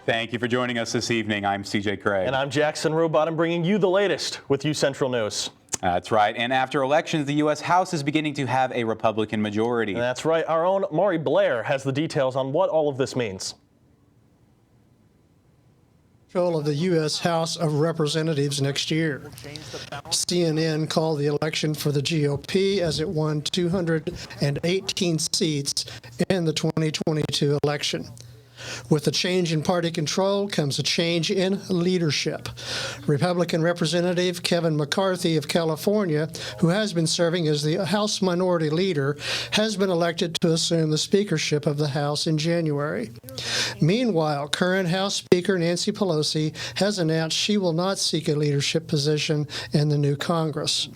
Thank you for joining us this evening. I'm CJ Craig. And I'm Jackson Robot. I'm bringing you the latest with UCentral News. That's right. And after elections, the U.S. House is beginning to have a Republican majority. And that's right. Our own Maury Blair has the details on what all of this means. Control of the U.S. House of Representatives next year. CNN called the election for the GOP as it won 218 seats in the 2022 election. With a change in party control comes a change in leadership. Republican Representative Kevin McCarthy of California, who has been serving as the House Minority Leader, has been elected to assume the speakership of the House in January. Meanwhile, current House Speaker Nancy Pelosi has announced she will not seek a leadership position in the new Congress.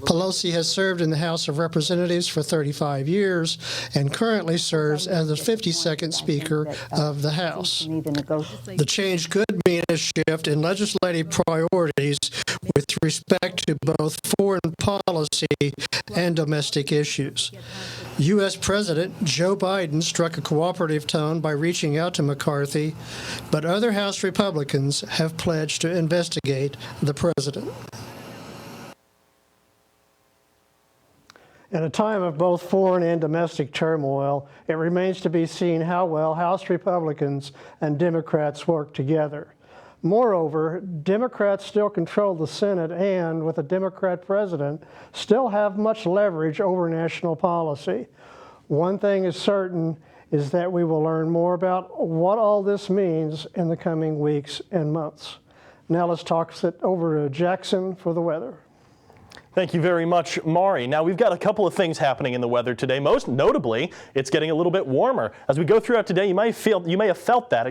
Pelosi has served in the House of Representatives for 35 years and currently serves as the 52nd Speaker of the House. The change could mean a shift in legislative priorities with respect to both foreign policy and domestic issues. U.S. President Joe Biden struck a cooperative tone by reaching out to McCarthy, but other House Republicans have pledged to investigate the president. In a time of both foreign and domestic turmoil, it remains to be seen how well House Republicans and Democrats work together. Moreover, Democrats still control the Senate and, with a Democrat president, still have much leverage over national policy. One thing is certain is that we will learn more about what all this means in the coming weeks and months. Now let's talk it over to Jackson for the weather. Thank you very much, Maury. Now, we've got a couple of things happening in the weather today. Most notably, it's getting a little bit warmer. As we go throughout today, you may have felt that,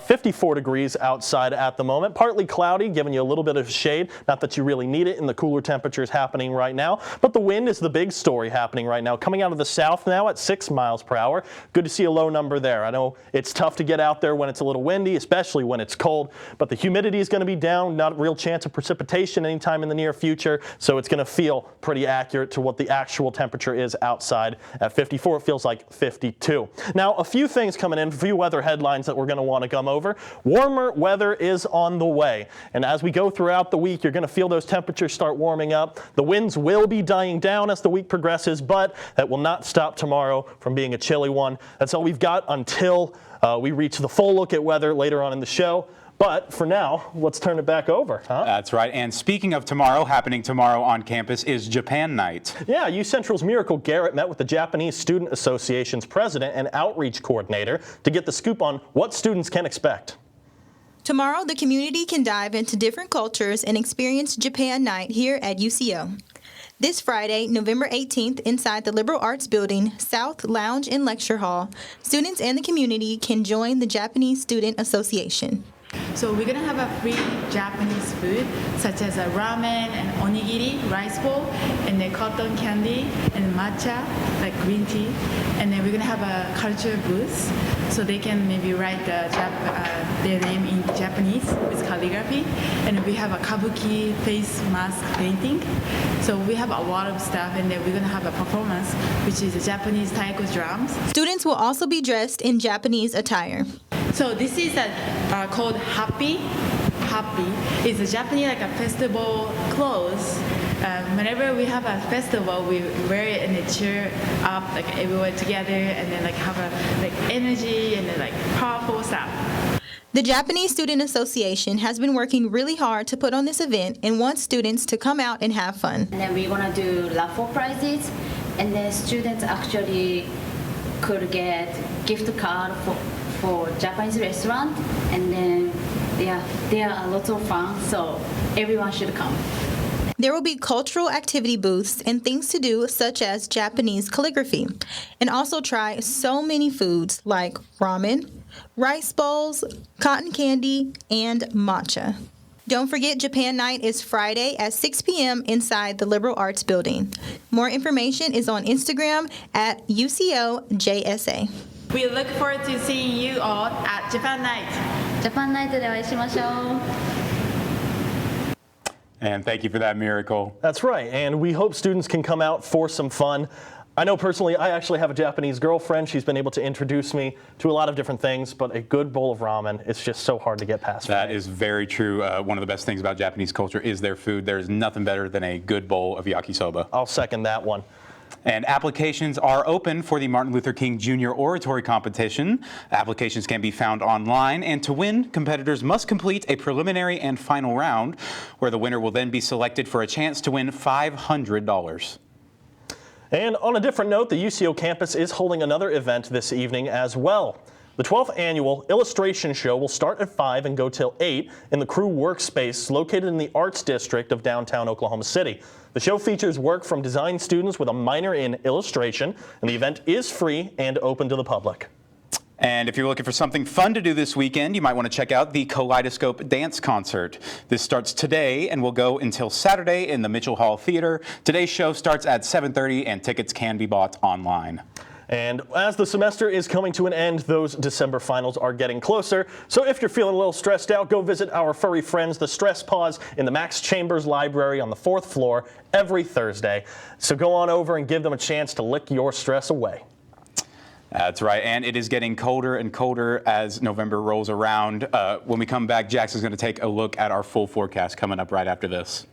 54 degrees outside at the moment. Partly cloudy, giving you a little bit of shade. Not that you really need it in the cooler temperatures happening right now. But the wind is the big story happening right now. Coming out of the south now at 6 miles per hour. Good to see a low number there. I know it's tough to get out there when it's a little windy, especially when it's cold. But the humidity is going to be down. Not a real chance of precipitation anytime in the near future. So it's going to feel pretty accurate to what the actual temperature is outside. At 54, it feels like 52. Now, a few things coming in, a few weather headlines that we're going to want to come over. Warmer weather is on the way. And as we go throughout the week, you're going to feel those temperatures start warming up. The winds will be dying down as the week progresses, but that will not stop tomorrow from being a chilly one. That's all we've got until we reach the full look at weather later on in the show. But for now, let's turn it back over. That's right. And speaking of tomorrow, happening tomorrow on campus is Japan Night. Yeah, UCentral's Miracle Garrett met with the Japanese Student Association's president and outreach coordinator to get the scoop on what students can expect. Tomorrow, the community can dive into different cultures and experience Japan Night here at UCO. This Friday, November 18th, inside the Liberal Arts Building, South Lounge and Lecture Hall, students and the community can join the Japanese Student Association. So we're gonna have a free Japanese food such as a ramen and onigiri, rice bowl, and then cotton candy and matcha, like green tea. And then we're gonna have a culture booth, so they can maybe write their name in Japanese with calligraphy. And we have a kabuki face mask painting. So we have a lot of stuff, and then we're gonna have a performance, which is a Japanese taiko drums. Students will also be dressed in Japanese attire. So this is called Happy. Happy is a Japanese like a festival clothes. Whenever we have a festival, we wear it and they cheer up like everyone together, and then like have a like energy and then like powerful stuff. The Japanese Student Association has been working really hard to put on this event and wants students to come out and have fun. And then we're gonna do raffle prizes, and then students actually could get gift card for Japanese restaurant, and then they are lots of fun, so everyone should come. There will be cultural activity booths and things to do such as Japanese calligraphy, and also try so many foods like ramen, rice bowls, cotton candy, and matcha. Don't forget, Japan Night is Friday at 6 p.m. inside the Liberal Arts Building. More information is on Instagram at UCOJSA. We look forward to seeing you all at Japan Night. Japan Night でお会いしましょう. And thank you for that, Miracle. That's right, and we hope students can come out for some fun. I know personally, I actually have a Japanese girlfriend. She's been able to introduce me to a lot of different things, but a good bowl of ramen, it's just so hard to get past. That is very true. One of the best things about Japanese culture is their food. There's nothing better than a good bowl of yakisoba. I'll second that one. And applications are open for the Martin Luther King Jr. Oratory Competition. Applications can be found online, and to win, competitors must complete a preliminary and final round, where the winner will then be selected for a chance to win $500. And on a different note, the UCO campus is holding another event this evening as well. The 12th annual illustration show will start at 5 and go till 8 in the Crew Workspace located in the Arts District of downtown Oklahoma City. The show features work from design students with a minor in illustration, and the event is free and open to the public. And if you're looking for something fun to do this weekend, you might want to check out the Kaleidoscope Dance Concert. This starts today and will go until Saturday in the Mitchell Hall Theater. Today's show starts at 7:30 and tickets can be bought online. And as the semester is coming to an end, those December finals are getting closer. So if you're feeling a little stressed out, go visit our furry friends, the Stress Paws, in the Max Chambers Library on the 4th floor every Thursday. So go on over and give them a chance to lick your stress away. That's right, and it is getting colder and colder as November rolls around. When we come back, Jax is going to take a look at our full forecast coming up right after this.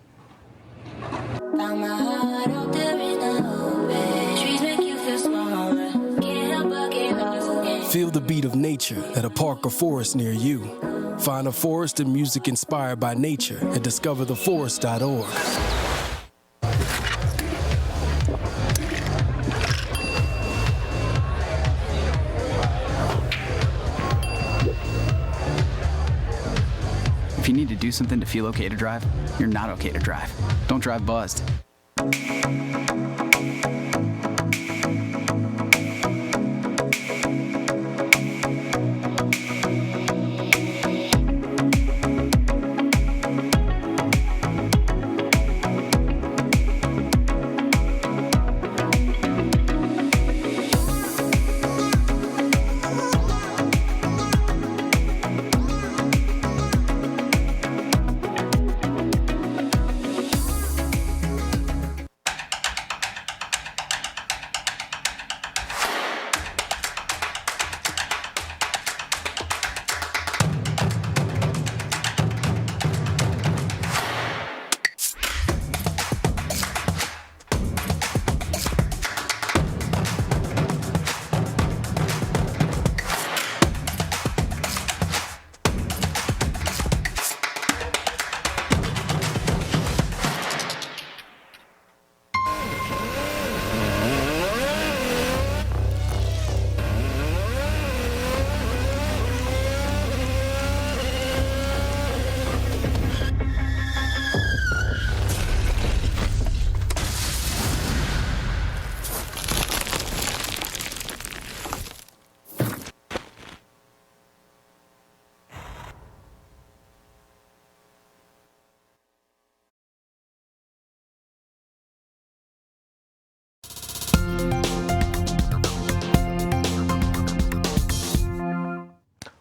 Feel the beat of nature at a park or forest near you. Find a forest and music inspired by nature at discovertheforest.org. If you need to do something to feel okay to drive, you're not okay to drive. Don't drive buzzed.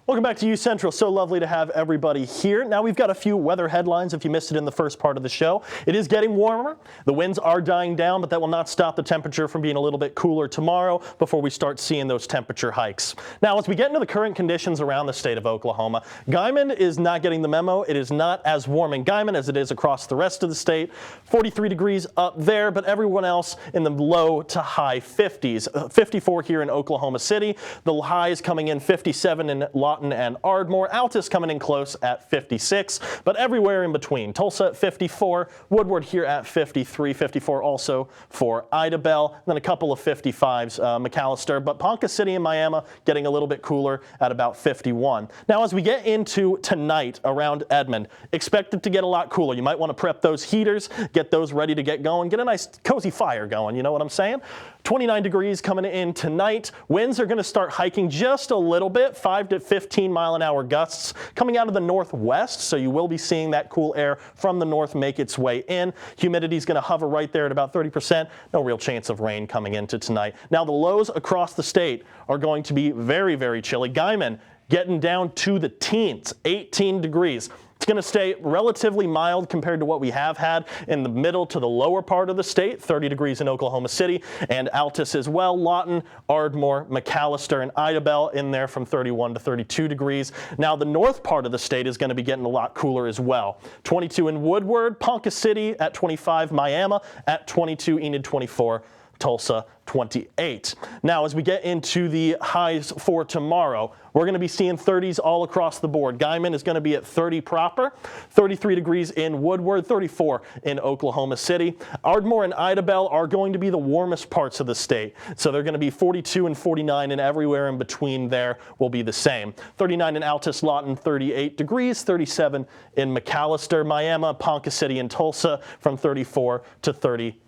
Welcome back to UCentral. So lovely to have everybody here. Now we've got a few weather headlines if you missed it in the first part of the show. It is getting warmer. The winds are dying down, but that will not stop the temperature from being a little bit cooler tomorrow before we start seeing those temperature hikes. Now, as we get into the current conditions around the state of Oklahoma, Guymon is not getting the memo. It is not as warm in Guymon as it is across the rest of the state. 43 degrees up there, but everyone else in the low to high 50s. 54 here in Oklahoma City. The highs coming in 57 in Lawton and Ardmore. Altus coming in close at 56, but everywhere in between. Tulsa at 54, Woodward here at 53, 54 also for Idabel, then a couple of 55s, McAllister, but Ponca City and Miami getting a little bit cooler at about 51. Now, as we get into tonight around Edmond, expect it to get a lot cooler. You might want to prep those heaters, get those ready to get going, get a nice cozy fire going, you know what I'm saying? 29 degrees coming in tonight. Winds are going to start hiking just a little bit, 5 to 15 mile an hour gusts coming out of the northwest, so you will be seeing that cool air from the north make its way in. Humidity is going to hover right there at about 30%. No real chance of rain coming into tonight. Now, the lows across the state are going to be very, very chilly. Guymon getting down to the teens, 18 degrees. It's going to stay relatively mild compared to what we have had in the middle to the lower part of the state, 30 degrees in Oklahoma City and Altus as well. Lawton, Ardmore, McAllister, and Idabel in there from 31 to 32 degrees. Now the north part of the state is going to be getting a lot cooler as well. 22 in Woodward, Ponca City at 25, Miami at 22, Enid 24, Tulsa 28. Now, as we get into the highs for tomorrow, we're going to be seeing 30s all across the board. Guyman is going to be at 30 proper, 33 degrees in Woodward, 34 in Oklahoma City. Ardmore and Idabel are going to be the warmest parts of the state. So they're going to be 42 and 49, and everywhere in between there will be the same. 39 in Altus, Lawton, 38 degrees, 37 in McAllister, Miami, Ponca City, and Tulsa from 34 to 32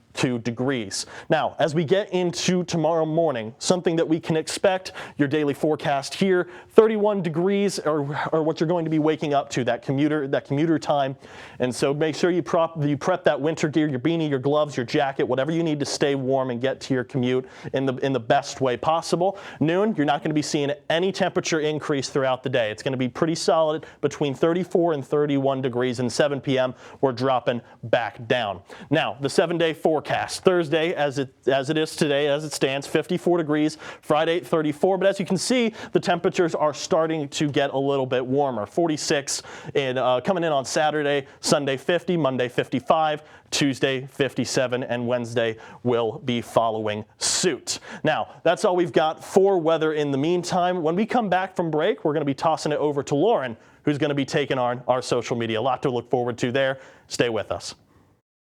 degrees. Now, as we get into tomorrow morning, something that we can expect, your daily forecast here, 31 degrees or what you're going to be waking up to, that commuter time. And so make sure you prep that winter gear, your beanie, your gloves, your jacket, whatever you need to stay warm and get to your commute in the best way possible. Noon, you're not going to be seeing any temperature increase throughout the day. It's going to be pretty solid between 34 and 31 degrees, and 7 p.m. we're dropping back down. Now, the 7-day forecast. Thursday, as it is today, as it stands, 54 degrees. Friday, 34. But as you can see, the temperatures are starting to get a little bit warmer. 46 coming in on Saturday, Sunday 50, Monday 55, Tuesday 57, and Wednesday will be following suit. Now, that's all we've got for weather in the meantime. When we come back from break, we're going to be tossing it over to Lauren, who's going to be taking on our social media. A lot to look forward to there. Stay with us.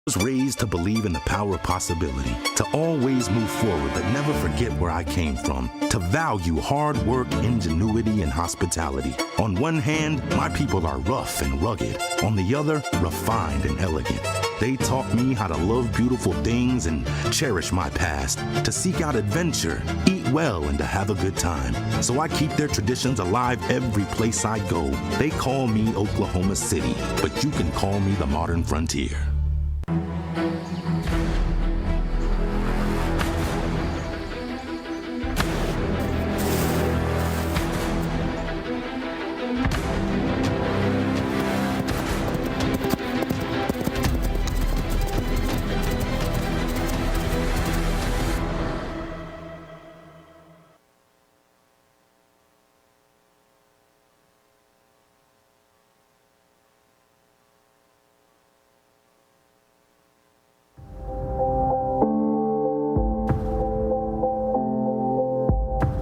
I was raised to believe in the power of possibility, to always move forward but never forget where I came from, to value hard work, ingenuity, and hospitality. On one hand, my people are rough and rugged. On the other, refined and elegant. They taught me how to love beautiful things and cherish my past, to seek out adventure, eat well, and to have a good time. So I keep their traditions alive every place I go. They call me Oklahoma City, but you can call me the modern frontier.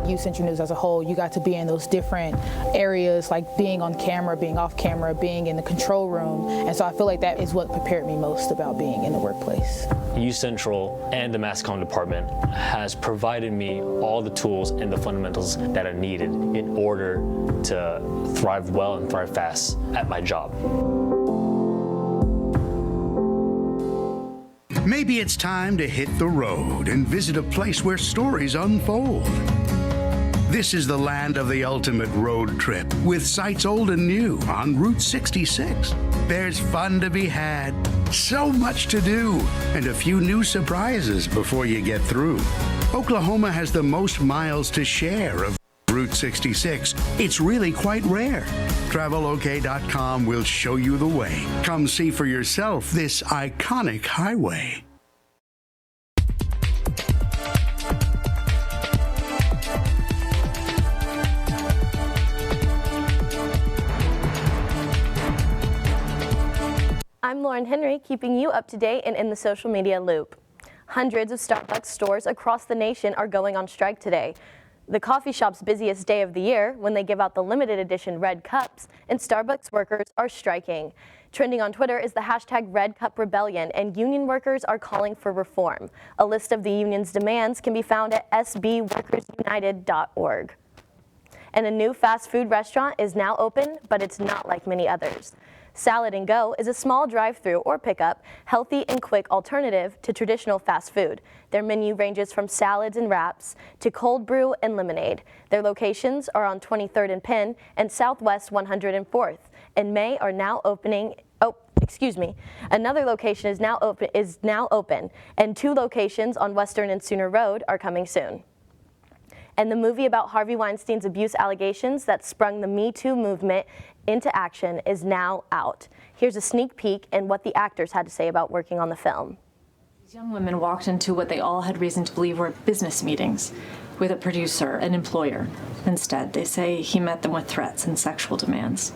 UCentral News as a whole, you got to be in those different areas, like being on camera, being off camera, being in the control room. And so I feel like that is what prepared me most about being in the workplace. UCentral and the mass comm department has provided me all the tools and the fundamentals that are needed in order to thrive well and thrive fast at my job. Maybe it's time to hit the road and visit a place where stories unfold. This is the land of the ultimate road trip, with sights old and new on Route 66. There's fun to be had, so much to do, and a few new surprises before you get through. Oklahoma has the most miles to share of Route 66. It's really quite rare. TravelOK.com will show you the way. Come see for yourself this iconic highway. I'm Lauren Henry, keeping you up to date and in the social media loop. Hundreds of Starbucks stores across the nation are going on strike today. The coffee shop's busiest day of the year, when they give out the limited edition red cups, and Starbucks workers are striking. Trending on Twitter is the hashtag Red Cup Rebellion, and union workers are calling for reform. A list of the union's demands can be found at sbworkersunited.org. And a new fast food restaurant is now open, but it's not like many others. Salad and Go is a small drive-through or pickup, healthy and quick alternative to traditional fast food. Their menu ranges from salads and wraps to cold brew and lemonade. Their locations are on 23rd and Penn and Southwest 104th. In May are now opening. Another location is now open, and 2 locations on Western and Sooner Road are coming soon. And the movie about Harvey Weinstein's abuse allegations that sprung the Me Too movement into action is now out. Here's a sneak peek and what the actors had to say about working on the film. These young women walked into what they all had reason to believe were business meetings with a producer, an employer. Instead, they say he met them with threats and sexual demands.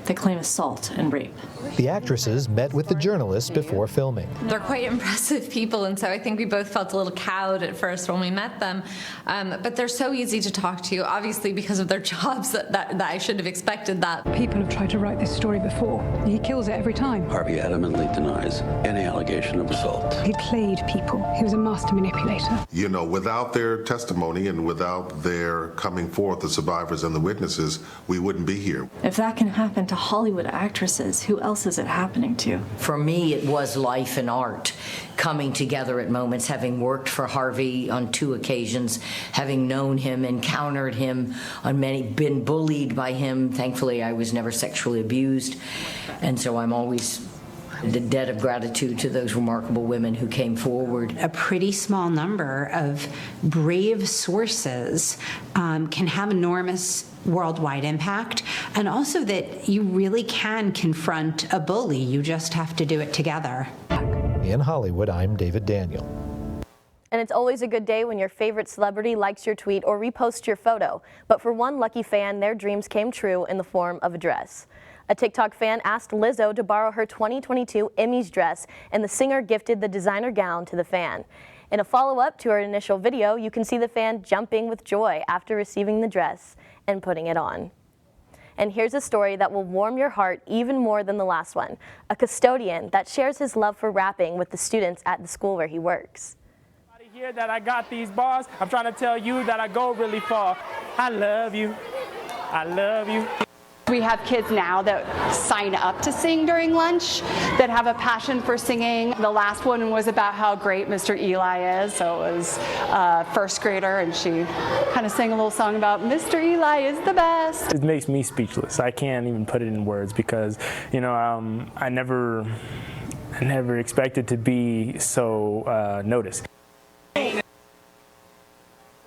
They claim assault and rape. The actresses met with the journalists before filming. They're quite impressive people, and so I think we both felt a little cowed at first when we met them. But they're so easy to talk to, obviously because of their jobs, that I should have expected that. People have tried to write this story before. He kills it every time. Harvey adamantly denies any allegation of assault. He played people. He was a master manipulator. You know, without their testimony and without their coming forth, the survivors and the witnesses, we wouldn't be here. If that can happen to Hollywood actresses, who else is it happening to? For me, it was life and art coming together at moments, having worked for Harvey on 2 occasions, having known him, encountered him on many, been bullied by him. Thankfully, I was never sexually abused, and so I'm always the debt of gratitude to those remarkable women who came forward. A pretty small number of brave sources can have enormous worldwide impact, and also that you really can confront a bully. You just have to do it together. In Hollywood, I'm David Daniel. And it's always a good day when your favorite celebrity likes your tweet or reposts your photo. But for one lucky fan, their dreams came true in the form of a dress. A TikTok fan asked Lizzo to borrow her 2022 Emmys dress, and the singer gifted the designer gown to the fan. In a follow-up to her initial video, you can see the fan jumping with joy after receiving the dress and putting it on. And here's a story that will warm your heart even more than the last one. A custodian that shares his love for rapping with the students at the school where he works. Here that I got these bars, I'm trying to tell you that I go really far. I love you. I love you. We have kids now that sign up to sing during lunch, that have a passion for singing. The last one was about how great Mr. Eli is. So it was a first grader, and she kind of sang a little song about Mr. Eli is the best. It makes me speechless. I can't even put it in words because, you know, I never expected to be so noticed.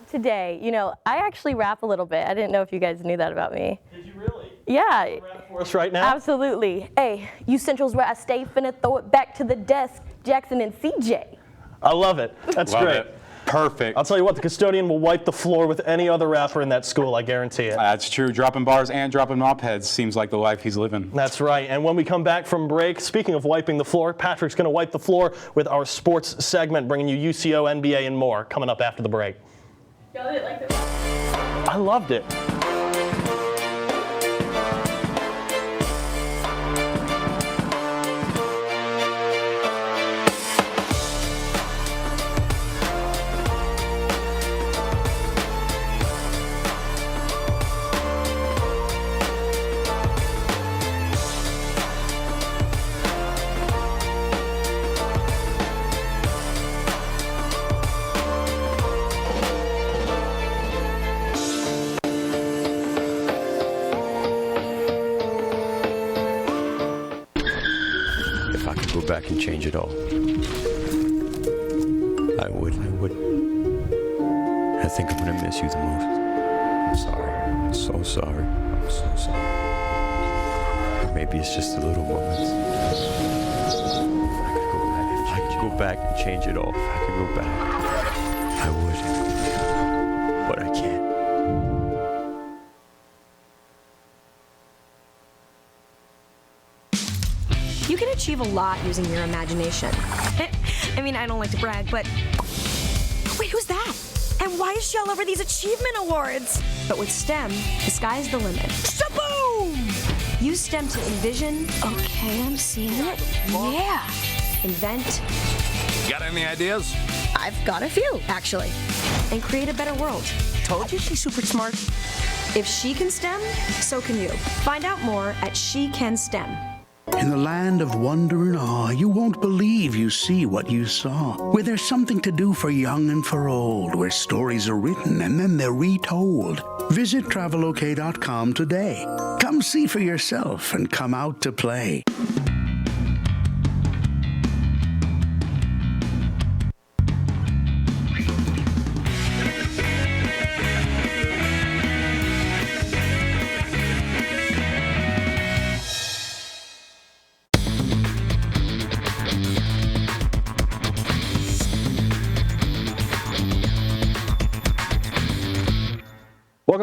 Today, you know, I actually rap a little bit. I didn't know if you guys knew that about me. Did you really? Yeah. Can you rap for us right now? Absolutely. Hey, UCentral's where I stay, finna throw it back to the desk. Jackson and CJ. I love it. That's Love great. it. Perfect. I'll tell you what, the custodian will wipe the floor with any other rapper in that school, I guarantee it. That's true. Dropping bars and dropping mop heads seems like the life he's living. That's right. And when we come back from break, speaking of wiping the floor, Patrick's going to wipe the floor with our sports segment, bringing you UCO, NBA, and more, coming up after the break. Y'all didn't like this? I loved it. Back and change it all. I would. I think I'm gonna miss you the most. I'm sorry. I'm so sorry. I'm so sorry. Or maybe it's just the little moments. If I could go back and change it all. If I could go back, I would. But I can't. You can achieve a lot using your imagination. I mean, I don't like to brag, but... Wait, who's that? And why is she all over these achievement awards? But with STEM, the sky's the limit. Shaboom! Use STEM to envision... Okay, I'm seeing it. Yeah. Invent... Got any ideas? I've got a few, actually. And create a better world. Told you she's super smart. If she can STEM, so can you. Find out more at SheCanSTEM. In the land of wonder and awe, you won't believe you see what you saw. Where there's something to do for young and for old, where stories are written and then they're retold. Visit Travelok.com today. Come see for yourself and come out to play.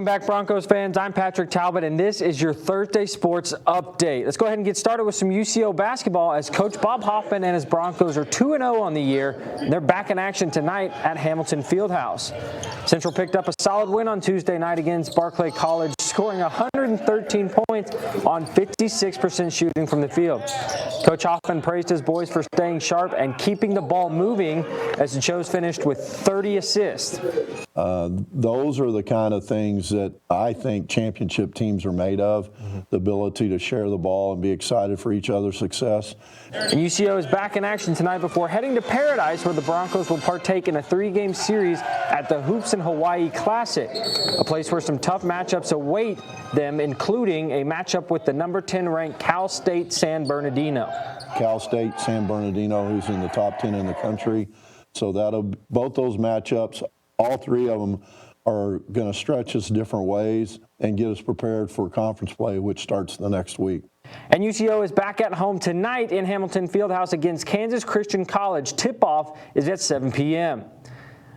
back, Broncos fans. I'm Patrick Talbot, and this is your Thursday Sports Update. Let's go ahead and get started with some UCO basketball as Coach Bob Hoffman and his Broncos are 2-0 on the year. They're back in action tonight at Hamilton Fieldhouse. Central picked up a solid win on Tuesday night against Barclay College, scoring 113 points on 56% shooting from the field. Coach Hoffman praised his boys for staying sharp and keeping the ball moving as the Cho's finished with 30 assists. Those are the kind of things that I think championship teams are made of, the ability to share the ball and be excited for each other's success. And UCO is back in action tonight before heading to Paradise, where the Broncos will partake in a 3-game series at the Hoops in Hawaii Classic, a place where some tough matchups await them, including a matchup with the number 10 ranked Cal State San Bernardino. Cal State San Bernardino, who's in the top 10 in the country. So both those matchups, all three of them are going to stretch us different ways and get us prepared for conference play, which starts the next week. And UCO is back at home tonight in Hamilton Fieldhouse against Kansas Christian College. Tip-off is at 7 p.m.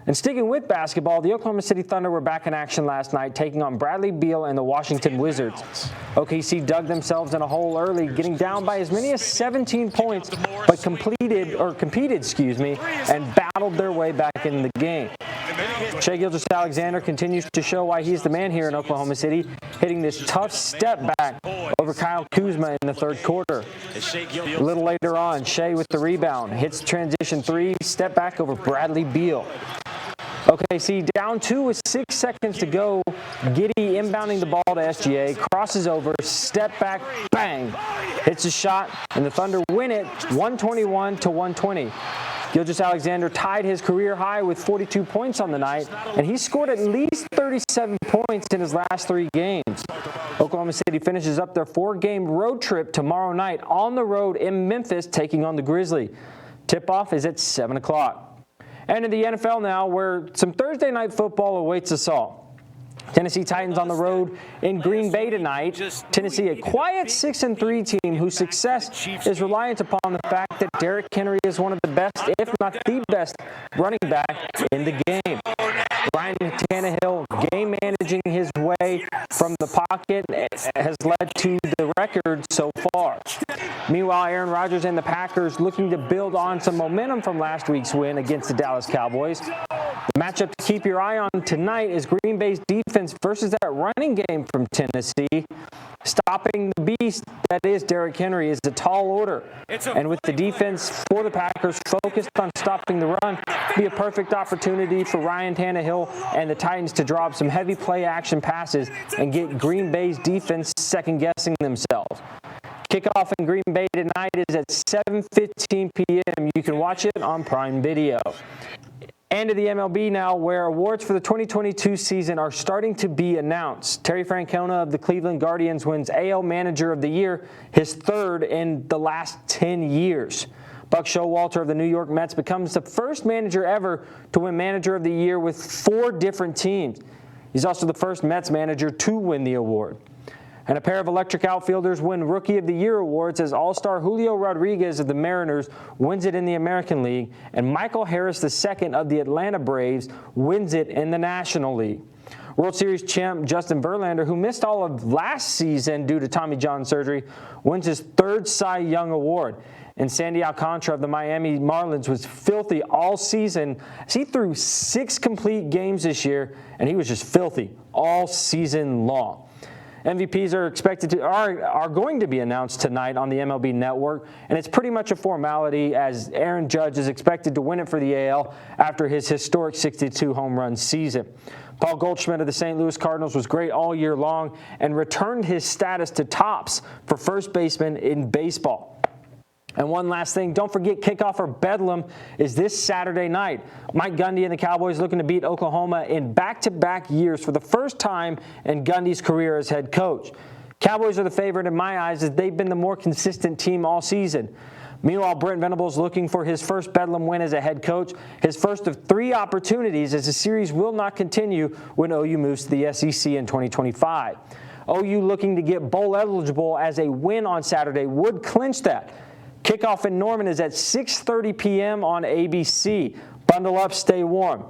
And sticking with basketball, the Oklahoma City Thunder were back in action last night, taking on Bradley Beal and the Washington Wizards. OKC dug themselves in a hole early, getting down by as many as 17 points, but competed, and battled their way back in the game. Shai Gilgeous-Alexander continues to show why he's the man here in Oklahoma City, hitting this tough step back over Kyle Kuzma in the third quarter. A little later on, Shai with the rebound, hits the transition 3, step back over Bradley Beal. OKC down 2 with 6 seconds to go. Giddey inbounding the ball to SGA, crosses over, step back, bang, hits a shot, and the Thunder win it 121-120. Gilgeous-Alexander tied his career high with 42 points on the night, and he scored at least 37 points in his last 3 games. Oklahoma City finishes up their 4-game road trip tomorrow night on the road in Memphis, taking on the Grizzlies. Tip-off is at 7 o'clock. And in the NFL now, where some Thursday night football awaits us all. Tennessee Titans on the road in Green Bay tonight. Tennessee, a quiet 6-3 team whose success is reliant upon the fact that Derrick Henry is one of the best, if not the best, running back in the game. Ryan Tannehill game managing his way from the pocket has led to the record so far. Meanwhile, Aaron Rodgers and the Packers looking to build on some momentum from last week's win against the Dallas Cowboys. The matchup to keep your eye on tonight is Green Bay's defense versus that running game from Tennessee. Stopping the beast that is Derrick Henry is a tall order. And with the defense for the Packers focused on stopping the run, it'll be a perfect opportunity for Ryan Tannehill and the Titans to drop some heavy play action passes and get Green Bay's defense second-guessing themselves. Kickoff in Green Bay tonight is at 7:15 p.m. You can watch it on Prime Video. And to the MLB now, where awards for the 2022 season are starting to be announced. Terry Francona of the Cleveland Guardians wins AL Manager of the Year, his 3rd in the last 10 years. Buck Showalter of the New York Mets becomes the first manager ever to win Manager of the Year with 4 different teams. He's also the first Mets manager to win the award. And a pair of electric outfielders win Rookie of the Year awards as All-Star Julio Rodriguez of the Mariners wins it in the American League, and Michael Harris II of the Atlanta Braves wins it in the National League. World Series champ Justin Verlander, who missed all of last season due to Tommy John surgery, wins his 3rd Cy Young Award. And Sandy Alcantara of the Miami Marlins was filthy all season. He threw 6 complete games this year, and he was just filthy all season long. MVPs are going to be announced tonight on the MLB Network, and it's pretty much a formality as Aaron Judge is expected to win it for the AL after his historic 62 home run season. Paul Goldschmidt of the St. Louis Cardinals was great all year long and returned his status to tops for first baseman in baseball. And one last thing, don't forget kickoff for Bedlam is this Saturday night. Mike Gundy and the Cowboys looking to beat Oklahoma in back-to-back years for the first time in Gundy's career as head coach. Cowboys are the favorite in my eyes as they've been the more consistent team all season. Meanwhile, Brent Venables looking for his first Bedlam win as a head coach, his first of 3 opportunities as the series will not continue when OU moves to the SEC in 2025. OU looking to get bowl eligible as a win on Saturday would clinch that. Kickoff in Norman is at 6:30 p.m. on ABC. Bundle up, stay warm.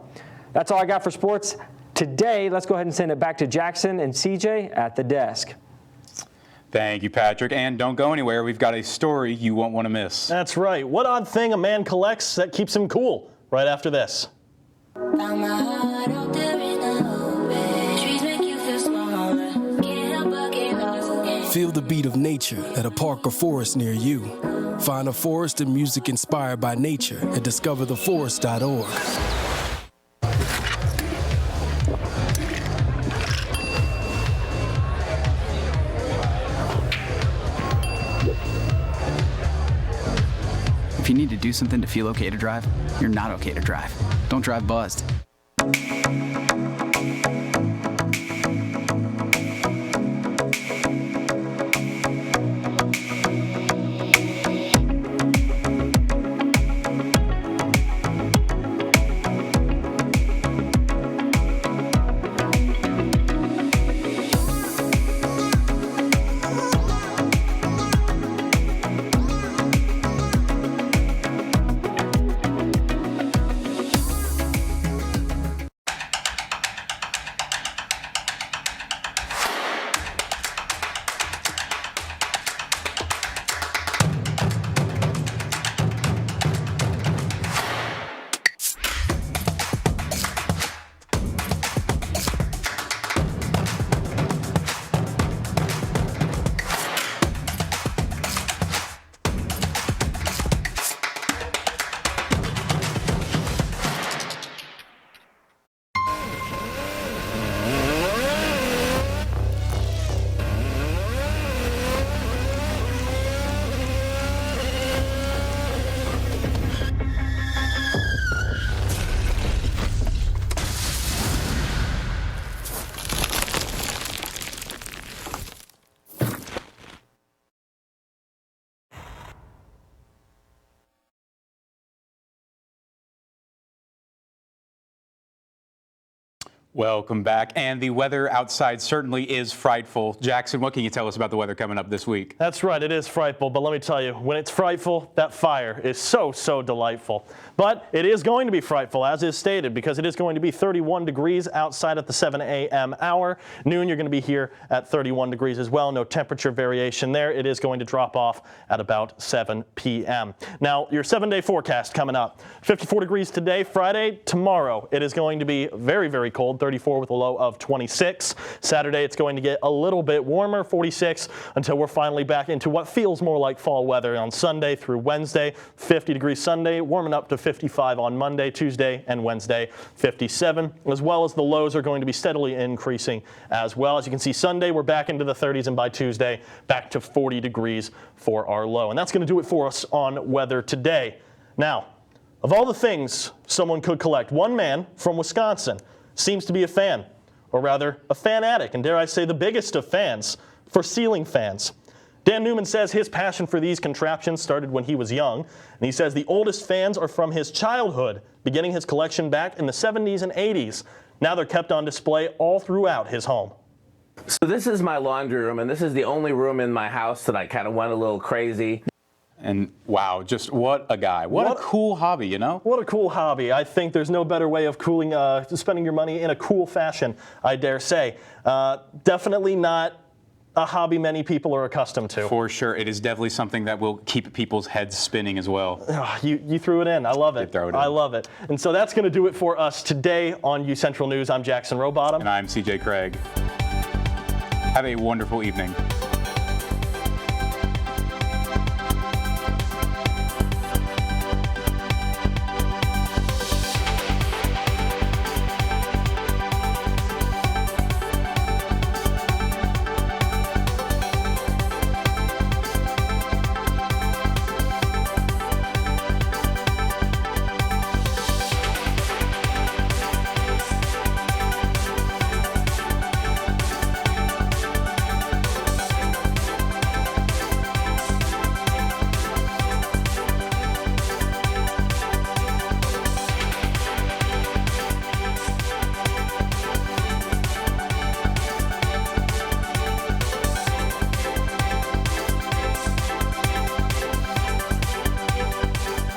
That's all I got for sports. today. Let's go ahead and send it back to Jackson and CJ at the desk. Thank you, Patrick. And don't go anywhere. We've got a story you won't want to miss. That's right. What odd thing a man collects that keeps him cool? Right after this. Feel the beat of nature at a park or forest near you. Find a forest and music inspired by nature at discovertheforest.org. If you need to do something to feel okay to drive, you're not okay to drive. Don't drive buzzed. Welcome back. And the weather outside certainly is frightful. Jackson, what can you tell us about the weather coming up this week? That's right, it is frightful, but let me tell you, when it's frightful, that fire is so delightful. But it is going to be frightful, as is stated, because it is going to be 31 degrees outside at the 7 a.m. hour. Noon, you're going to be here at 31 degrees as well. No temperature variation there. It is going to drop off at about 7 p.m. Now, your 7-day forecast coming up. 54 degrees today, Friday. Tomorrow, it is going to be very cold. 34 with a low of 26. Saturday, it's going to get a little bit warmer, 46, until we're finally back into what feels more like fall weather on Sunday through Wednesday. 50 degrees Sunday, warming up to 55 on Monday, Tuesday, and Wednesday, 57, as well as the lows are going to be steadily increasing as well. As you can see, Sunday, we're back into the 30s, and by Tuesday, back to 40 degrees for our low. And that's going to do it for us on weather today. Now, of all the things someone could collect, one man from Wisconsin seems to be a fan, or rather a fanatic, and dare I say the biggest of fans, for ceiling fans. Dan Newman says his passion for these contraptions started when he was young, and he says the oldest fans are from his childhood, beginning his collection back in the 70s and 80s. Now they're kept on display all throughout his home. So this is my laundry room, and this is the only room in my house that I kind of went a little crazy. And wow, just what a guy. What a cool hobby, you know? What a cool hobby. I think there's no better way of spending your money in a cool fashion, I dare say. Definitely not a hobby many people are accustomed to. For sure. It is definitely something that will keep people's heads spinning as well. You threw it in. I love it. I love it. And so that's going to do it for us today on UCentral News. I'm Jackson Rowbottom. And I'm CJ Craig. Have a wonderful evening.